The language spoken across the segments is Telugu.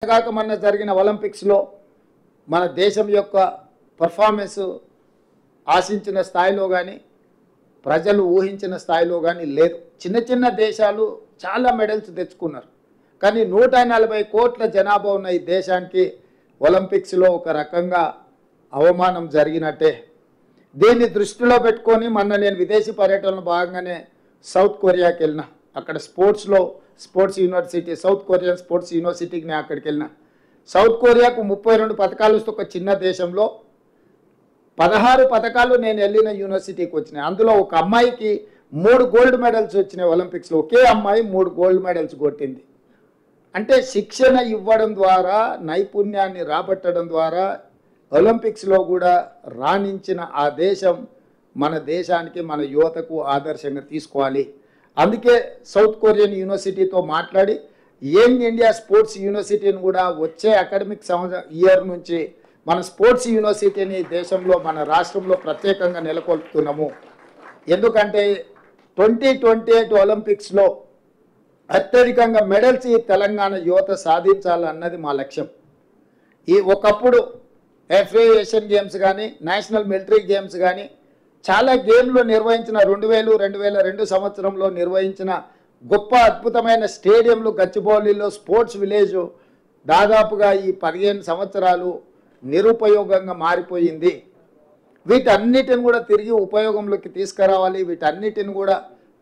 మొన్న జరిగిన ఒలింపిక్స్లో మన దేశం యొక్క పర్ఫార్మెన్స్ ఆశించిన స్థాయిలో కానీ ప్రజలు ఊహించిన స్థాయిలో కానీ లేదు. చిన్న చిన్న దేశాలు చాలా మెడల్స్ తెచ్చుకున్నారు. కానీ 140 కోట్ల జనాభా ఉన్న ఈ దేశానికి ఒలింపిక్స్లో ఒక రకంగా అవమానం జరిగినట్టే. దీన్ని దృష్టిలో పెట్టుకొని మొన్న నేను విదేశీ పర్యటనలో భాగంగానే సౌత్ కొరియాకి వెళ్ళిన. అక్కడ sports university, south Korean sports యూనివర్సిటీకి నేను అక్కడికి వెళ్ళిన. సౌత్ కొరియాకు 32 పథకాలు వస్తే ఒక చిన్న దేశంలో 16 పథకాలు నేను వెళ్ళిన యూనివర్సిటీకి వచ్చినాయి. అందులో ఒక అమ్మాయికి 3 గోల్డ్ మెడల్స్ వచ్చినాయి ఒలింపిక్స్లో. ఒకే అమ్మాయి 3 గోల్డ్ మెడల్స్ కొట్టింది. అంటే శిక్షణ ఇవ్వడం ద్వారా, నైపుణ్యాన్ని రాబట్టడం ద్వారా ఒలింపిక్స్లో కూడా రాణించిన ఆ దేశం మన దేశానికి, మన యువతకు ఆదర్శంగా తీసుకోవాలి. అందుకే సౌత్ కొరియన్ యూనివర్సిటీతో మాట్లాడి యంగ్ ఇండియా స్పోర్ట్స్ యూనివర్సిటీని కూడా వచ్చే అకాడమిక్ ఇయర్ నుంచి మన స్పోర్ట్స్ యూనివర్సిటీని దేశంలో, మన రాష్ట్రంలో ప్రత్యేకంగా నెలకొల్పుతున్నాము. ఎందుకంటే 2028 ఒలింపిక్స్లో అత్యధికంగా మెడల్స్ ఈ తెలంగాణ యువత సాధించాలన్నది మా లక్ష్యం. ఒకప్పుడు ఎఫ్ఏ ఏషియన్ గేమ్స్ కానీ, నేషనల్ మిలిటరీ గేమ్స్ కానీ చాలా గేమ్లు నిర్వహించిన 2002 సంవత్సరంలో నిర్వహించిన గొప్ప అద్భుతమైన స్టేడియంలు గచ్చిబౌలిలో స్పోర్ట్స్ విలేజ్ దాదాపుగా ఈ 15 సంవత్సరాలు నిరుపయోగంగా మారిపోయింది. వీటన్నిటిని కూడా తిరిగి ఉపయోగంలోకి తీసుకురావాలి. వీటన్నిటిని కూడా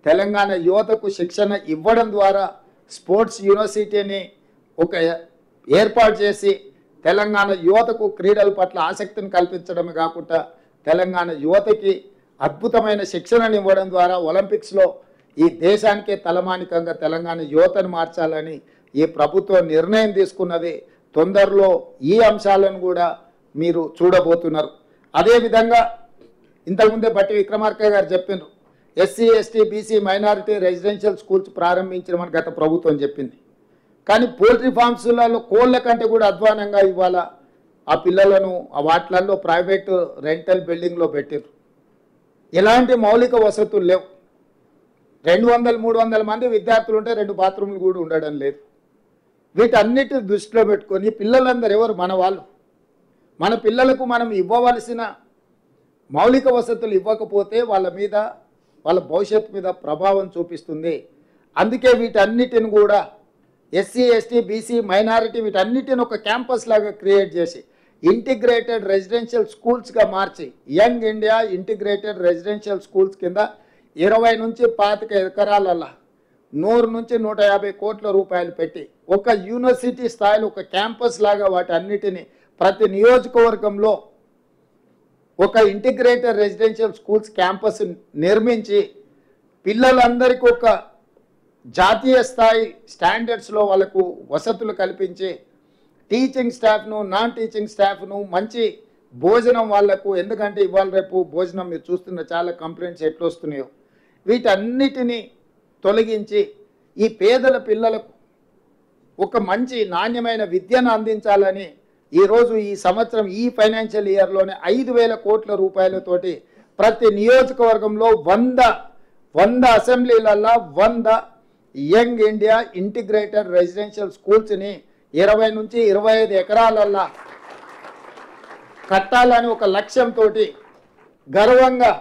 తెలంగాణ యువతకు శిక్షణ ఇవ్వడం ద్వారా స్పోర్ట్స్ యూనివర్సిటీని ఒక ఏర్పాటు చేసి తెలంగాణ యువతకు క్రీడల పట్ల ఆసక్తిని కల్పించడమే కాకుండా తెలంగాణ యువతకి అద్భుతమైన శిక్షణను ఇవ్వడం ద్వారా ఒలింపిక్స్లో ఈ దేశానికే తలమానికంగా తెలంగాణ యువతను మార్చాలని ఈ ప్రభుత్వం నిర్ణయం తీసుకున్నది. తొందరలో ఈ అంశాలను కూడా మీరు చూడబోతున్నారు. అదేవిధంగా ఇంతకుముందే బట్టి విక్రమార్క గారు చెప్పినారు, SC ST BC minority residential schools ప్రారంభించడం గత ప్రభుత్వం చెప్పింది. కానీ పోల్ట్రీ ఫార్మ్స్లలో కోళ్ళ కంటే కూడా అధ్వానంగా ఇవాళ ఆ పిల్లలను ఆ వాటిలలో ప్రైవేటు రెంటల్ బిల్డింగ్లో పెట్టారు. ఎలాంటి మౌలిక వసతులు లేవు. 200-300 మంది విద్యార్థులు ఉంటే 2 బాత్రూమ్లు కూడా ఉండడం లేదు. వీటన్నిటిని దృష్టిలో పెట్టుకొని పిల్లలందరూ ఎవరు? మన వాళ్ళు. మన పిల్లలకు మనం ఇవ్వవలసిన మౌలిక వసతులు ఇవ్వకపోతే వాళ్ళ భవిష్యత్తు మీద ప్రభావం చూపిస్తుంది. అందుకే వీటన్నిటిని కూడా ఎస్సీ ఎస్టీ బీసీ మైనారిటీ వీటన్నిటిని ఒక క్యాంపస్ లాగా క్రియేట్ చేసి ఇంటిగ్రేటెడ్ రెసిడెన్షియల్ స్కూల్స్గా మార్చి young India integrated residential schools కింద 20 నుంచి 25 ఎకరాలల్లా 100 నుంచి 150 కోట్ల రూపాయలు పెట్టి ఒక యూనివర్సిటీ స్థాయిలో ఒక క్యాంపస్ లాగా వాటి అన్నిటిని ప్రతి నియోజకవర్గంలో ఒక ఇంటిగ్రేటెడ్ రెసిడెన్షియల్ స్కూల్స్ క్యాంపస్ నిర్మించి పిల్లలందరికీ ఒక జాతీయ స్థాయి స్టాండర్డ్స్లో వాళ్ళకు వసతులు కల్పించి టీచింగ్ స్టాఫ్ను, నాన్ టీచింగ్ స్టాఫ్ను, మంచి భోజనం వాళ్లకు, ఎందుకంటే ఇవాళ రేపు భోజనం మీరు చూస్తున్న చాలా కంప్లైంట్స్ ఎట్లా వస్తున్నాయో వీటన్నిటినీ తొలగించి ఈ పేదల పిల్లలకు ఒక మంచి నాణ్యమైన విద్యను అందించాలని ఈరోజు ఈ సంవత్సరం ఈ ఫైనాన్షియల్ ఇయర్లోనే 5,000 కోట్ల రూపాయలతోటి ప్రతి నియోజకవర్గంలో 100 అసెంబ్లీలల్లో 100 యంగ్ ఇండియా ఇంటిగ్రేటెడ్ రెసిడెన్షియల్ స్కూల్స్ని 20 నుంచి 25 ఎకరాలల్లా కట్టాలని ఒక లక్ష్యంతో గర్వంగా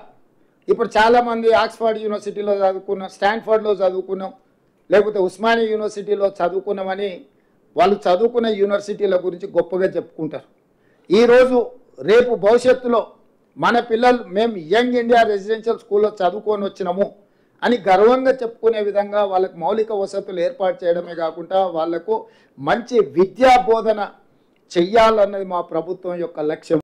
ఇప్పుడు చాలామంది ఆక్స్ఫర్డ్ యూనివర్సిటీలో చదువుకున్నాం, స్టాన్ఫర్డ్లో చదువుకున్నాం, లేకపోతే ఉస్మానియా యూనివర్సిటీలో చదువుకున్నామని వాళ్ళు చదువుకున్న యూనివర్సిటీల గురించి గొప్పగా చెప్పుకుంటారు. ఈరోజు రేపు భవిష్యత్తులో మన పిల్లలు మేము యంగ్ ఇండియా రెసిడెన్షియల్ స్కూల్లో చదువుకొని వచ్చినాము అని గర్వంగా చెప్పుకునే విధంగా వాళ్ళకు మౌలిక వసతులు ఏర్పాటు చేయడమే కాకుండా వాళ్లకు మంచి విద్యా బోధన చెయ్యాలన్నది మా ప్రభుత్వం యొక్క లక్ష్యం.